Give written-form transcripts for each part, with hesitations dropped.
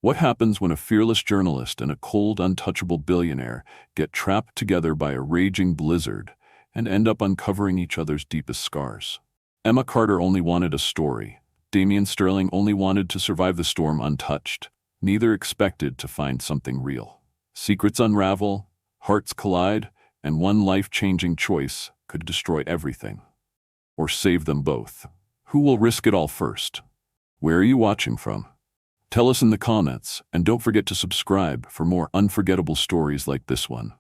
What happens when a fearless journalist and a cold, untouchable billionaire get trapped together by a raging blizzard and end up uncovering each other's deepest scars? Emma Carter only wanted a story. Damian Sterling only wanted to survive the storm untouched. Neither expected to find something real. Secrets unravel, hearts collide, and one life-changing choice could destroy everything. Or save them both. Who will risk it all first? Where are you watching from? Tell us in the comments, and don't forget to subscribe for more unforgettable stories like this one.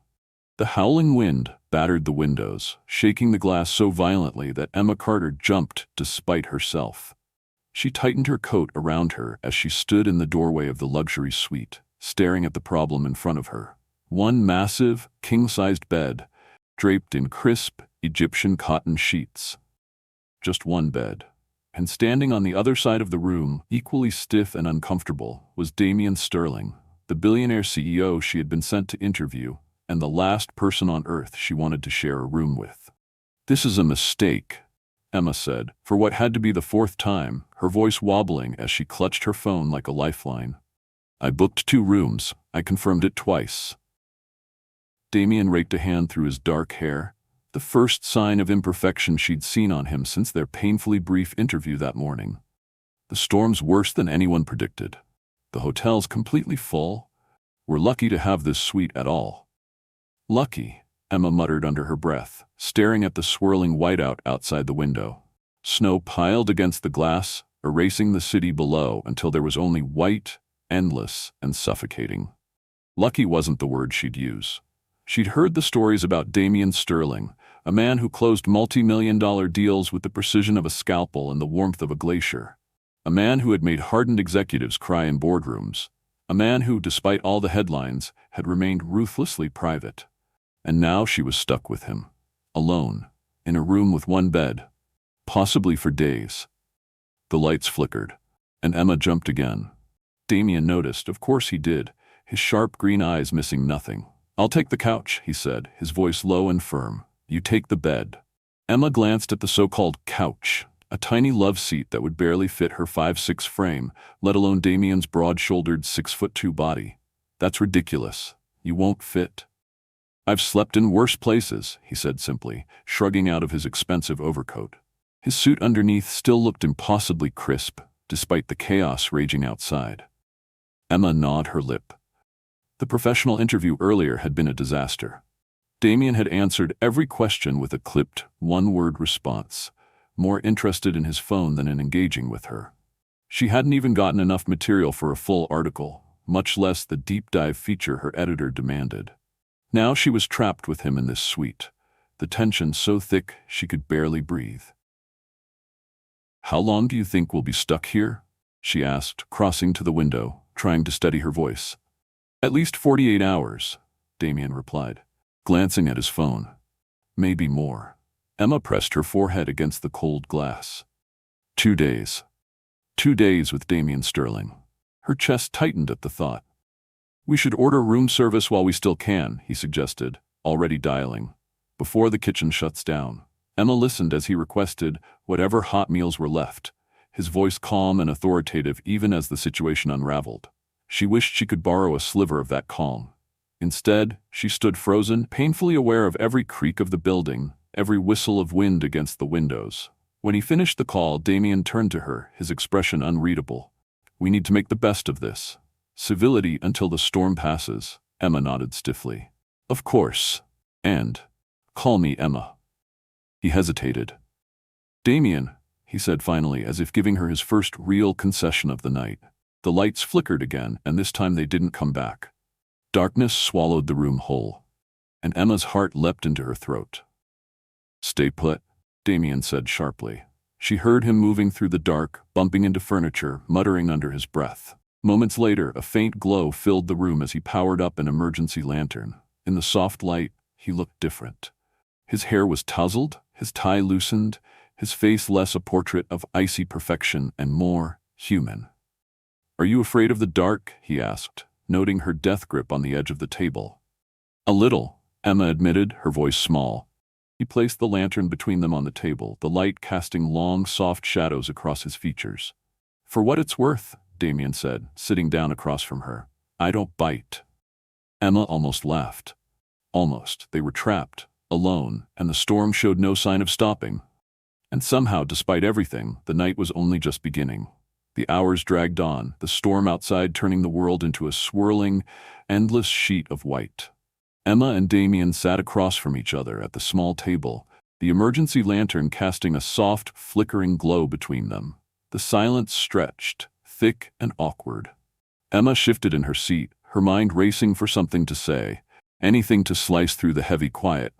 The howling wind battered the windows, shaking the glass so violently that Emma Carter jumped despite herself. She tightened her coat around her as she stood in the doorway of the luxury suite, staring at the problem in front of her. One massive, king-sized bed, draped in crisp, Egyptian cotton sheets. Just one bed. And standing on the other side of the room, equally stiff and uncomfortable, was Damian Sterling, the billionaire CEO she had been sent to interview, and the last person on Earth she wanted to share a room with. "This is a mistake," Emma said, for what had to be the fourth time, her voice wobbling as she clutched her phone like a lifeline. "I booked 2 rooms. I confirmed it twice." Damian raked a hand through his dark hair, the first sign of imperfection she'd seen on him since their painfully brief interview that morning. "The storm's worse than anyone predicted. The hotel's completely full. We're lucky to have this suite at all." "Lucky," Emma muttered under her breath, staring at the swirling whiteout outside the window. Snow piled against the glass, erasing the city below until there was only white, endless, and suffocating. Lucky wasn't the word she'd use. She'd heard the stories about Damian Sterling, a man who closed multi-million-dollar deals with the precision of a scalpel and the warmth of a glacier. A man who had made hardened executives cry in boardrooms. A man who, despite all the headlines, had remained ruthlessly private. And now she was stuck with him, alone, in a room with one bed, possibly for days. The lights flickered, and Emma jumped again. Damian noticed, of course he did, his sharp green eyes missing nothing. "I'll take the couch," he said, his voice low and firm. "You take the bed." Emma glanced at the so-called couch, a tiny love seat that would barely fit her 5'6" frame, let alone Damian's broad-shouldered 6'2" body. "That's ridiculous. You won't fit." "I've slept in worse places," he said simply, shrugging out of his expensive overcoat. His suit underneath still looked impossibly crisp, despite the chaos raging outside. Emma gnawed her lip. The professional interview earlier had been a disaster. Damian had answered every question with a clipped, one-word response, more interested in his phone than in engaging with her. She hadn't even gotten enough material for a full article, much less the deep-dive feature her editor demanded. Now she was trapped with him in this suite, the tension so thick she could barely breathe. "How long do you think we'll be stuck here?" she asked, crossing to the window, trying to steady her voice. "At least 48 hours, Damian replied, glancing at his phone. "Maybe more." Emma pressed her forehead against the cold glass. 2 days. 2 days with Damian Sterling. Her chest tightened at the thought. "We should order room service while we still can," he suggested, already dialing. "Before the kitchen shuts down." Emma listened as he requested whatever hot meals were left, his voice calm and authoritative even as the situation unraveled. She wished she could borrow a sliver of that calm. Instead, she stood frozen, painfully aware of every creak of the building, every whistle of wind against the windows. When he finished the call, Damian turned to her, his expression unreadable. "We need to make the best of this. Civility until the storm passes," Emma nodded stiffly. "Of course. And call me Emma." He hesitated. "Damian," he said finally, as if giving her his first real concession of the night. The lights flickered again, and this time they didn't come back. Darkness swallowed the room whole, and Emma's heart leapt into her throat. "Stay put," Damian said sharply. She heard him moving through the dark, bumping into furniture, muttering under his breath. Moments later, a faint glow filled the room as he powered up an emergency lantern. In the soft light, he looked different. His hair was tousled, his tie loosened, his face less a portrait of icy perfection and more human. "Are you afraid of the dark?" he asked, noting her death grip on the edge of the table. "A little," Emma admitted, her voice small. He placed the lantern between them on the table, the light casting long, soft shadows across his features. "For what it's worth," Damien said, sitting down across from her. I don't bite. Emma almost laughed. Almost. They were trapped, alone, and the storm showed no sign of stopping. And somehow, despite everything, the night was only just beginning. The hours dragged on, the storm outside turning the world into a swirling, endless sheet of white. Emma and Damien sat across from each other at the small table, the emergency lantern casting a soft, flickering glow between them. The silence stretched, thick and awkward. Emma shifted in her seat, her mind racing for something to say, anything to slice through the heavy quiet.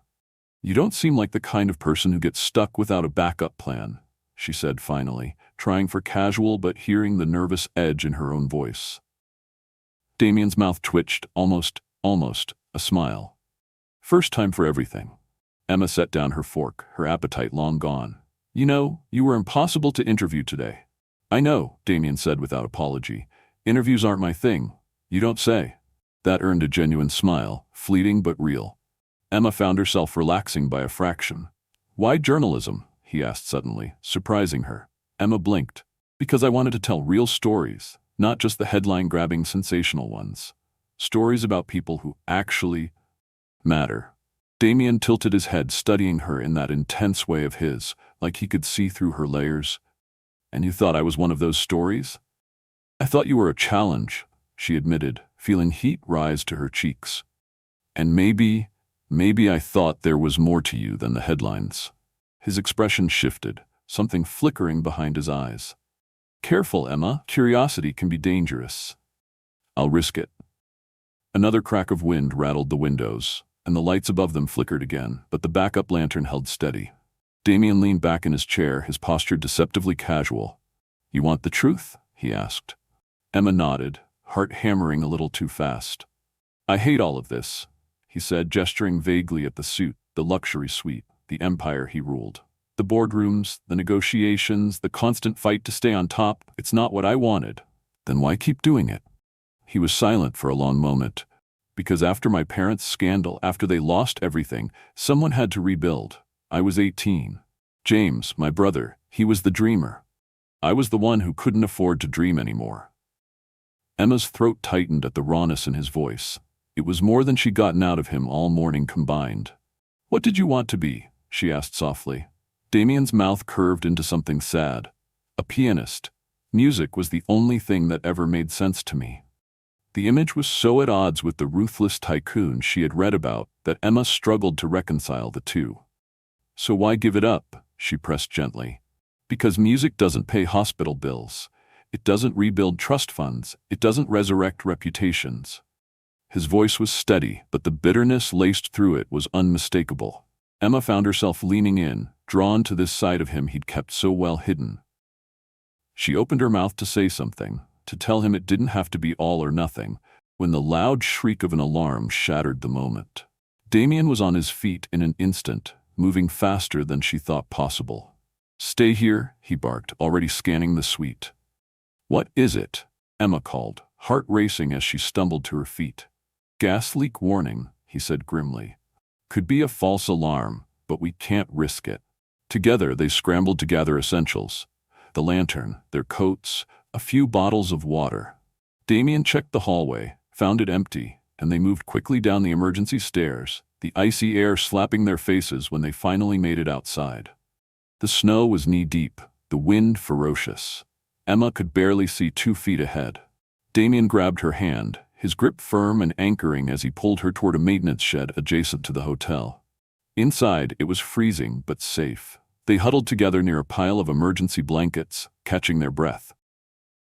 You don't seem like the kind of person who gets stuck without a backup plan, she said finally, trying for casual but hearing the nervous edge in her own voice. Damien's mouth twitched, almost a smile. First time for everything. Emma set down her fork, her appetite long gone. You know, you were impossible to interview today. I know, Damien said without apology. Interviews aren't my thing. You don't say. That earned a genuine smile, fleeting but real. Emma found herself relaxing by a fraction. Why journalism? He asked suddenly, surprising her. Emma blinked. Because I wanted to tell real stories, not just the headline-grabbing sensational ones. Stories about people who actually matter. Damien tilted his head, studying her in that intense way of his, like he could see through her layers. And you thought I was one of those stories? I thought you were a challenge, she admitted, feeling heat rise to her cheeks. And maybe I thought there was more to you than the headlines. His expression shifted, something flickering behind his eyes. Careful, Emma. Curiosity can be dangerous. I'll risk it. Another crack of wind rattled the windows, and the lights above them flickered again, but the backup lantern held steady. Damien leaned back in his chair, his posture deceptively casual. You want the truth? He asked. Emma nodded, heart hammering a little too fast. I hate all of this, he said, gesturing vaguely at the suite, the luxury suite, the empire he ruled. The boardrooms, the negotiations, the constant fight to stay on top. It's not what I wanted. Then why keep doing it? He was silent for a long moment. Because after my parents' scandal, after they lost everything, someone had to rebuild. I was 18. James, my brother, he was the dreamer. I was the one who couldn't afford to dream anymore. Emma's throat tightened at the rawness in his voice. It was more than she'd gotten out of him all morning combined. What did you want to be? She asked softly. Damien's mouth curved into something sad. A pianist. Music was the only thing that ever made sense to me. The image was so at odds with the ruthless tycoon she had read about that Emma struggled to reconcile the two. So why give it up? She pressed gently. Because music doesn't pay hospital bills. It doesn't rebuild trust funds. It doesn't resurrect reputations. His voice was steady, but the bitterness laced through it was unmistakable. Emma found herself leaning in, drawn to this side of him he'd kept so well hidden. She opened her mouth to say something, to tell him it didn't have to be all or nothing, when the loud shriek of an alarm shattered the moment. Damien was on his feet in an instant, moving faster than she thought possible. Stay here, he barked, already scanning the suite. What is it? Emma called, heart racing as she stumbled to her feet. Gas leak warning, he said grimly. Could be a false alarm, but we can't risk it. Together they scrambled to gather essentials. The lantern, their coats, a few bottles of water. Damien checked the hallway, found it empty, and they moved quickly down the emergency stairs, the icy air slapping their faces when they finally made it outside. The snow was knee-deep, the wind ferocious. Emma could barely see 2 feet ahead. Damien grabbed her hand, his grip firm and anchoring as he pulled her toward a maintenance shed adjacent to the hotel. Inside, it was freezing but safe. They huddled together near a pile of emergency blankets, catching their breath.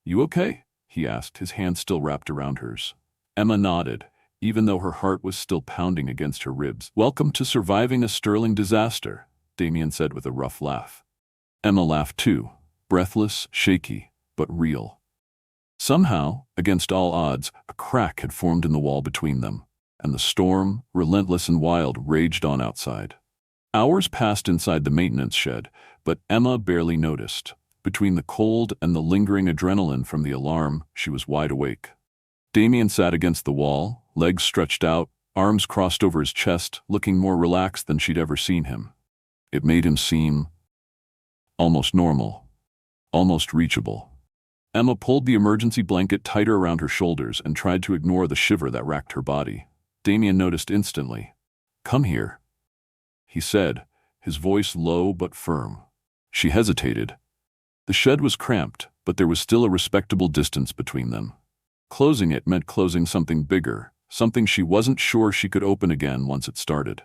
You okay? He asked, his hand still wrapped around hers. Emma nodded, even though her heart was still pounding against her ribs. Welcome to surviving a sterling disaster, Damien said with a rough laugh. Emma laughed too, breathless, shaky, but real. Somehow, against all odds, a crack had formed in the wall between them, and the storm, relentless and wild, raged on outside. Hours passed inside the maintenance shed, but Emma barely noticed. Between the cold and the lingering adrenaline from the alarm, she was wide awake. Damien sat against the wall, legs stretched out, arms crossed over his chest, looking more relaxed than she'd ever seen him. It made him seem almost normal, almost reachable. Emma pulled the emergency blanket tighter around her shoulders and tried to ignore the shiver that racked her body. Damien noticed instantly. "Come here," he said, his voice low but firm. She hesitated. The shed was cramped, but there was still a respectable distance between them. Closing it meant closing something bigger, something she wasn't sure she could open again once it started.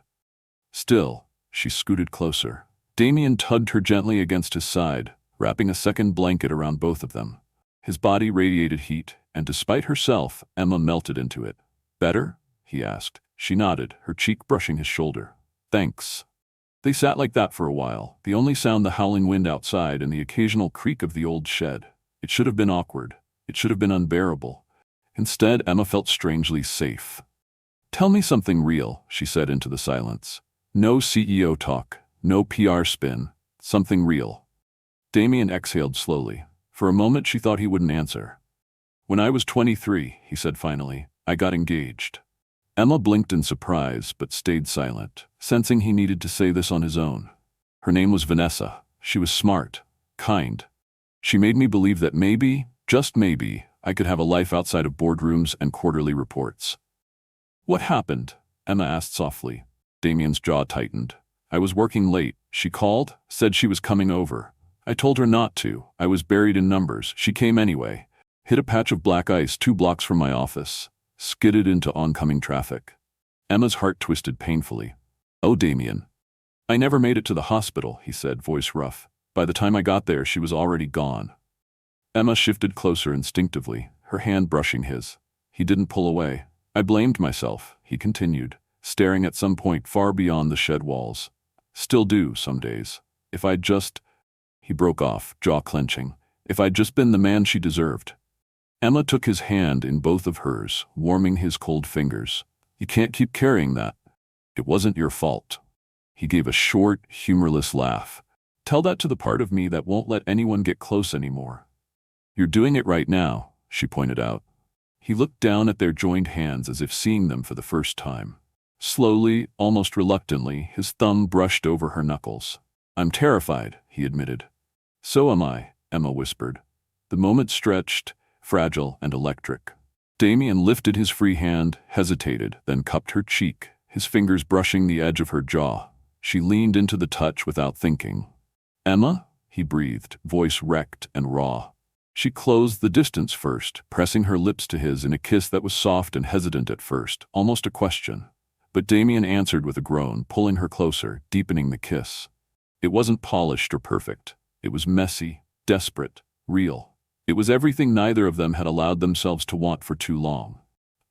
Still, she scooted closer. Damien tugged her gently against his side, wrapping a second blanket around both of them. His body radiated heat, and despite herself, Emma melted into it. "Better?" he asked. She nodded, her cheek brushing his shoulder. "Thanks." They sat like that for a while, the only sound the howling wind outside and the occasional creak of the old shed. It should have been awkward. It should have been unbearable. Instead, Emma felt strangely safe. "Tell me something real," she said into the silence. "No CEO talk, no PR spin, something real." Damien exhaled slowly. For a moment she thought he wouldn't answer. "When I was 23, he said finally, "I got engaged." Emma blinked in surprise but stayed silent, sensing he needed to say this on his own. Her name was Vanessa. She was smart, kind. She made me believe that maybe, just maybe, I could have a life outside of boardrooms and quarterly reports. "What happened?" Emma asked softly. Damien's jaw tightened. "I was working late. She called, said she was coming over. I told her not to. I was buried in numbers. She came anyway. Hit a patch of black ice 2 blocks from my office. Skidded into oncoming traffic." Emma's heart twisted painfully. "Oh, Damien." "I never made it to the hospital," he said, voice rough. "By the time I got there, she was already gone." Emma shifted closer instinctively, her hand brushing his. He didn't pull away. "I blamed myself," he continued, staring at some point far beyond the shed walls. "Still do, some days. If I'd just—" He broke off, jaw clenching. "If I'd just been the man she deserved." Emma took his hand in both of hers, warming his cold fingers. "You can't keep carrying that. It wasn't your fault." He gave a short, humorless laugh. "Tell that to the part of me that won't let anyone get close anymore." "You're doing it right now," she pointed out. He looked down at their joined hands as if seeing them for the first time. Slowly, almost reluctantly, his thumb brushed over her knuckles. "I'm terrified," he admitted. "So am I," Emma whispered. The moment stretched, fragile and electric. Damien lifted his free hand, hesitated, then cupped her cheek, his fingers brushing the edge of her jaw. She leaned into the touch without thinking. "Emma?" he breathed, voice wrecked and raw. She closed the distance first, pressing her lips to his in a kiss that was soft and hesitant at first, almost a question. But Damien answered with a groan, pulling her closer, deepening the kiss. It wasn't polished or perfect. It was messy, desperate, real. It was everything neither of them had allowed themselves to want for too long.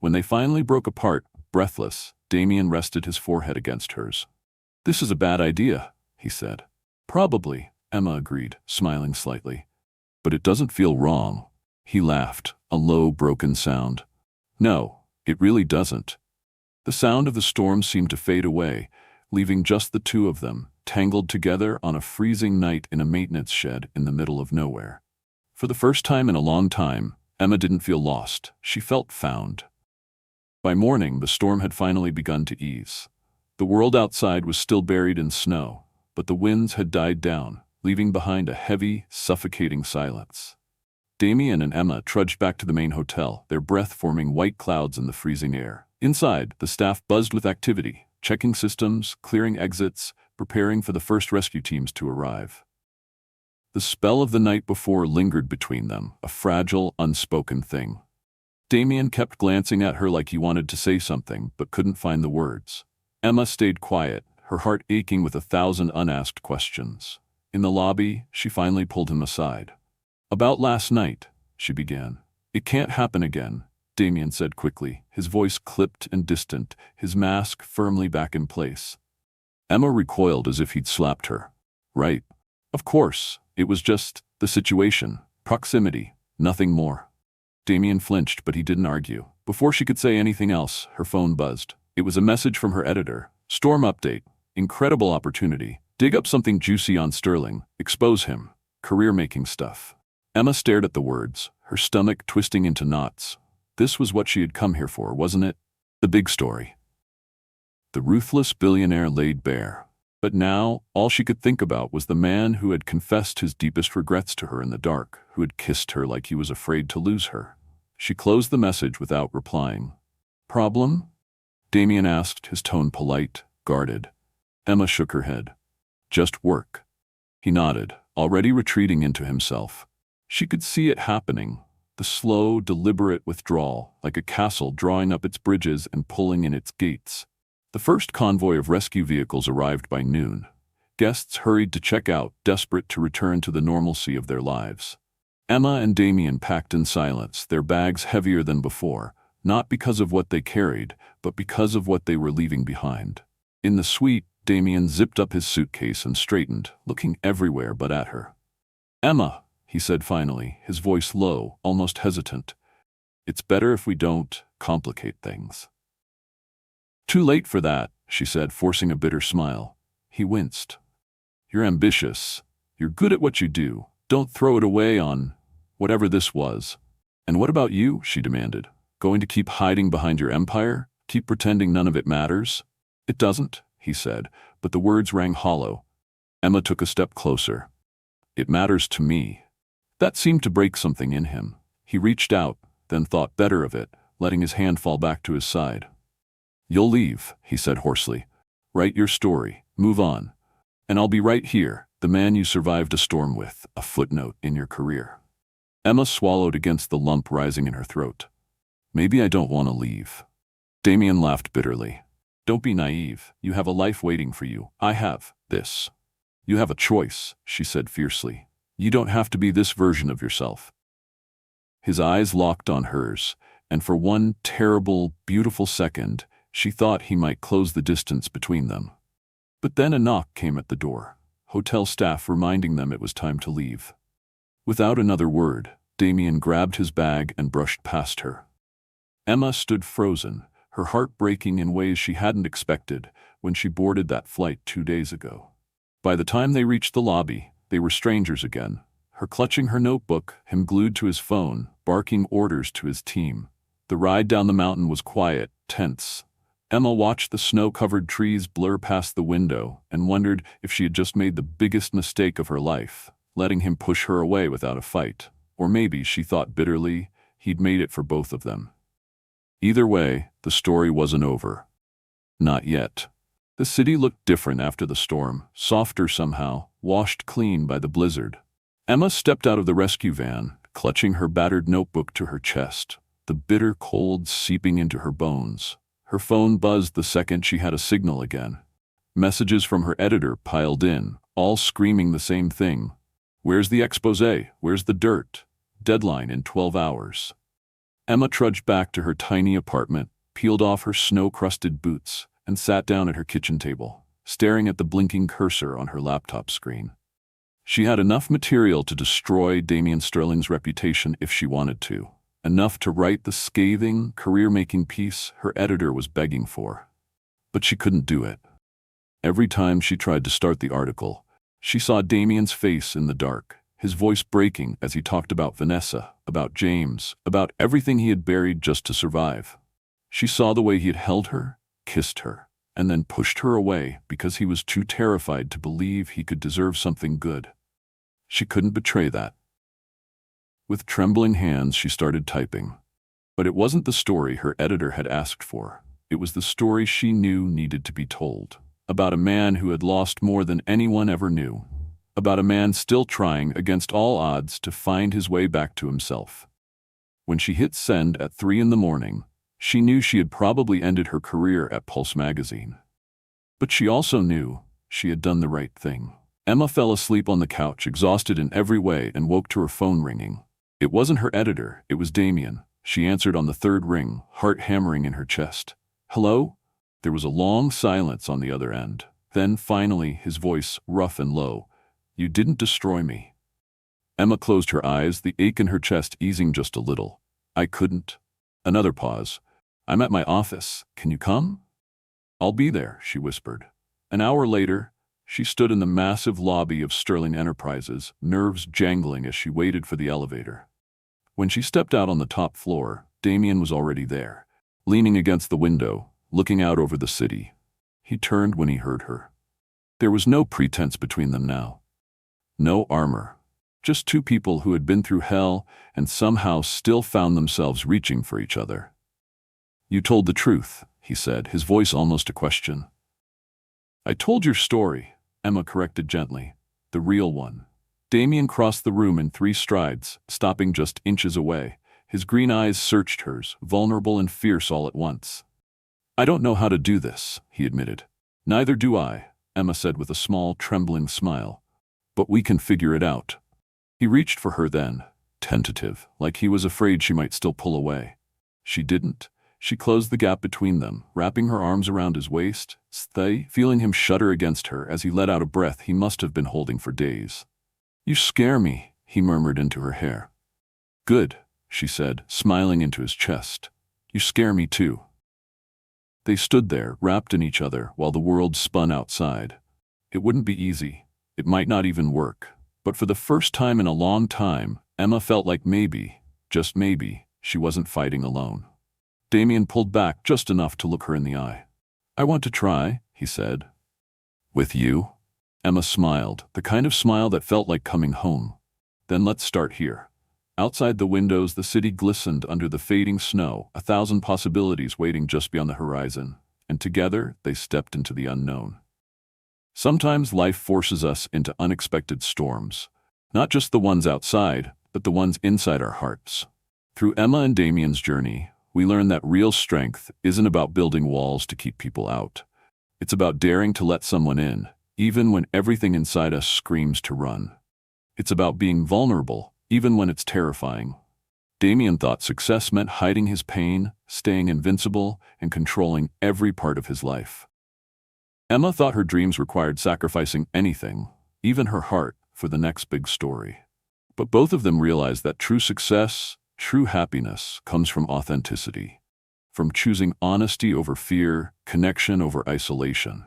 When they finally broke apart, breathless, Damien rested his forehead against hers. "This is a bad idea," he said. "Probably," Emma agreed, smiling slightly. "But it doesn't feel wrong." He laughed, a low, broken sound. "No, it really doesn't." The sound of the storm seemed to fade away, leaving just the two of them, tangled together on a freezing night in a maintenance shed in the middle of nowhere. For the first time in a long time, Emma didn't feel lost. She felt found. By morning, the storm had finally begun to ease. The world outside was still buried in snow, but the winds had died down, leaving behind a heavy, suffocating silence. Damien and Emma trudged back to the main hotel, their breath forming white clouds in the freezing air. Inside, the staff buzzed with activity, checking systems, clearing exits, preparing for the first rescue teams to arrive. The spell of the night before lingered between them, a fragile, unspoken thing. Damien kept glancing at her like he wanted to say something, but couldn't find the words. Emma stayed quiet, her heart aching with 1,000 unasked questions. In the lobby, she finally pulled him aside. "About last night," she began. "It can't happen again," Damien said quickly, his voice clipped and distant, his mask firmly back in place. Emma recoiled as if he'd slapped her. "Right. Of course. It was just the situation, proximity, nothing more." Damien flinched, but he didn't argue. Before she could say anything else, her phone buzzed. It was a message from her editor. "Storm update. Incredible opportunity. Dig up something juicy on Sterling. Expose him. Career-making stuff." Emma stared at the words, her stomach twisting into knots. This was what she had come here for, wasn't it? The big story. The ruthless billionaire laid bare. But now, all she could think about was the man who had confessed his deepest regrets to her in the dark, who had kissed her like he was afraid to lose her. She closed the message without replying. "Problem?" Damien asked, his tone polite, guarded. Emma shook her head. "Just work." He nodded, already retreating into himself. She could see it happening, the slow, deliberate withdrawal, like a castle drawing up its bridges and pulling in its gates. The first convoy of rescue vehicles arrived by noon. Guests hurried to check out, desperate to return to the normalcy of their lives. Emma and Damien packed in silence, their bags heavier than before, not because of what they carried, but because of what they were leaving behind. In the suite, Damien zipped up his suitcase and straightened, looking everywhere but at her. "Emma," he said finally, his voice low, almost hesitant. "It's better if we don't complicate things." "Too late for that," she said, forcing a bitter smile. He winced. "You're ambitious. You're good at what you do. Don't throw it away on whatever this was." "And what about you?" she demanded. "Going to keep hiding behind your empire? Keep pretending none of it matters?" "It doesn't," he said, but the words rang hollow. Emma took a step closer. "It matters to me." That seemed to break something in him. He reached out, then thought better of it, letting his hand fall back to his side. "You'll leave," he said hoarsely. "Write your story, move on. And I'll be right here, the man you survived a storm with, a footnote in your career." Emma swallowed against the lump rising in her throat. "Maybe I don't want to leave." Damien laughed bitterly. "Don't be naive. You have a life waiting for you. I have this. You have a choice," she said fiercely. "You don't have to be this version of yourself." His eyes locked on hers, and for one terrible, beautiful second, she thought he might close the distance between them. But then a knock came at the door, hotel staff reminding them it was time to leave. Without another word, Damien grabbed his bag and brushed past her. Emma stood frozen, her heart breaking in ways she hadn't expected when she boarded that flight 2 days ago. By the time they reached the lobby, they were strangers again, her clutching her notebook, him glued to his phone, barking orders to his team. The ride down the mountain was quiet, tense. Emma watched the snow-covered trees blur past the window and wondered if she had just made the biggest mistake of her life, letting him push her away without a fight. Or maybe, she thought bitterly, he'd made it for both of them. Either way, the story wasn't over. Not yet. The city looked different after the storm, softer somehow, washed clean by the blizzard. Emma stepped out of the rescue van, clutching her battered notebook to her chest, the bitter cold seeping into her bones. Her phone buzzed the second she had a signal again. Messages from her editor piled in, all screaming the same thing. "Where's the exposé? Where's the dirt? Deadline in 12 hours. Emma trudged back to her tiny apartment, peeled off her snow-crusted boots, and sat down at her kitchen table, staring at the blinking cursor on her laptop screen. She had enough material to destroy Damien Sterling's reputation if she wanted to. Enough to write the scathing, career-making piece her editor was begging for. But she couldn't do it. Every time she tried to start the article, she saw Damien's face in the dark, his voice breaking as he talked about Vanessa, about James, about everything he had buried just to survive. She saw the way he had held her, kissed her, and then pushed her away because he was too terrified to believe he could deserve something good. She couldn't betray that. With trembling hands, she started typing. But it wasn't the story her editor had asked for. It was the story she knew needed to be told. About a man who had lost more than anyone ever knew. About a man still trying against all odds to find his way back to himself. When she hit send at 3 in the morning, she knew she had probably ended her career at Pulse magazine. But she also knew she had done the right thing. Emma fell asleep on the couch, exhausted in every way, and woke to her phone ringing. It wasn't her editor, it was Damien. She answered on the third ring, heart hammering in her chest. "Hello?" There was a long silence on the other end. Then, finally, his voice, rough and low. "You didn't destroy me." Emma closed her eyes, the ache in her chest easing just a little. "I couldn't." Another pause. "I'm at my office. Can you come?" "I'll be there," she whispered. An hour later, she stood in the massive lobby of Sterling Enterprises, nerves jangling as she waited for the elevator. When she stepped out on the top floor, Damien was already there, leaning against the window, looking out over the city. He turned when he heard her. There was no pretense between them now. No armor. Just two people who had been through hell and somehow still found themselves reaching for each other. "You told the truth," he said, his voice almost a question. "I told your story," Emma corrected gently. "The real one." Damien crossed the room in 3 strides, stopping just inches away. His green eyes searched hers, vulnerable and fierce all at once. "I don't know how to do this," he admitted. "Neither do I," Emma said with a small, trembling smile. "But we can figure it out." He reached for her then, tentative, like he was afraid she might still pull away. She didn't. She closed the gap between them, wrapping her arms around his waist, feeling him shudder against her as he let out a breath he must have been holding for days. "You scare me," he murmured into her hair. "Good," she said, smiling into his chest. "You scare me too." They stood there, wrapped in each other, while the world spun outside. It wouldn't be easy. It might not even work. But for the first time in a long time, Emma felt like maybe, just maybe, she wasn't fighting alone. Damien pulled back just enough to look her in the eye. "I want to try," he said. "With you?" Emma smiled, the kind of smile that felt like coming home. "Then let's start here." Outside the windows, the city glistened under the fading snow, 1,000 possibilities waiting just beyond the horizon, and together they stepped into the unknown. Sometimes life forces us into unexpected storms, not just the ones outside, but the ones inside our hearts. Through Emma and Damien's journey, we learn that real strength isn't about building walls to keep people out. It's about daring to let someone in, even when everything inside us screams to run. It's about being vulnerable, even when it's terrifying. Damien thought success meant hiding his pain, staying invincible, and controlling every part of his life. Emma thought her dreams required sacrificing anything, even her heart, for the next big story. But both of them realized that true success, true happiness, comes from authenticity, from choosing honesty over fear, connection over isolation.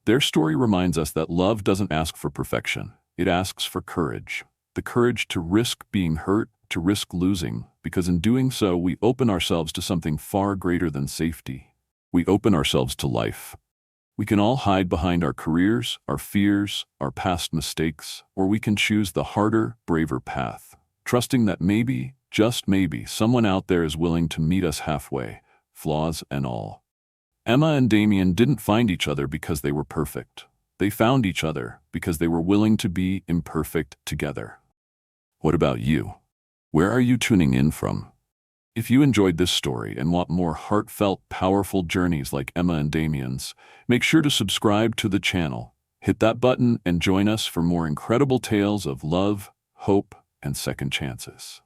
Their story reminds us that love doesn't ask for perfection. It asks for courage. The courage to risk being hurt, to risk losing, because in doing so, we open ourselves to something far greater than safety. We open ourselves to life. We can all hide behind our careers, our fears, our past mistakes, or we can choose the harder, braver path, trusting that maybe, just maybe, someone out there is willing to meet us halfway, flaws and all. Emma and Damien didn't find each other because they were perfect. They found each other because they were willing to be imperfect together. What about you? Where are you tuning in from? If you enjoyed this story and want more heartfelt, powerful journeys like Emma and Damien's, make sure to subscribe to the channel. Hit that button and join us for more incredible tales of love, hope, and second chances.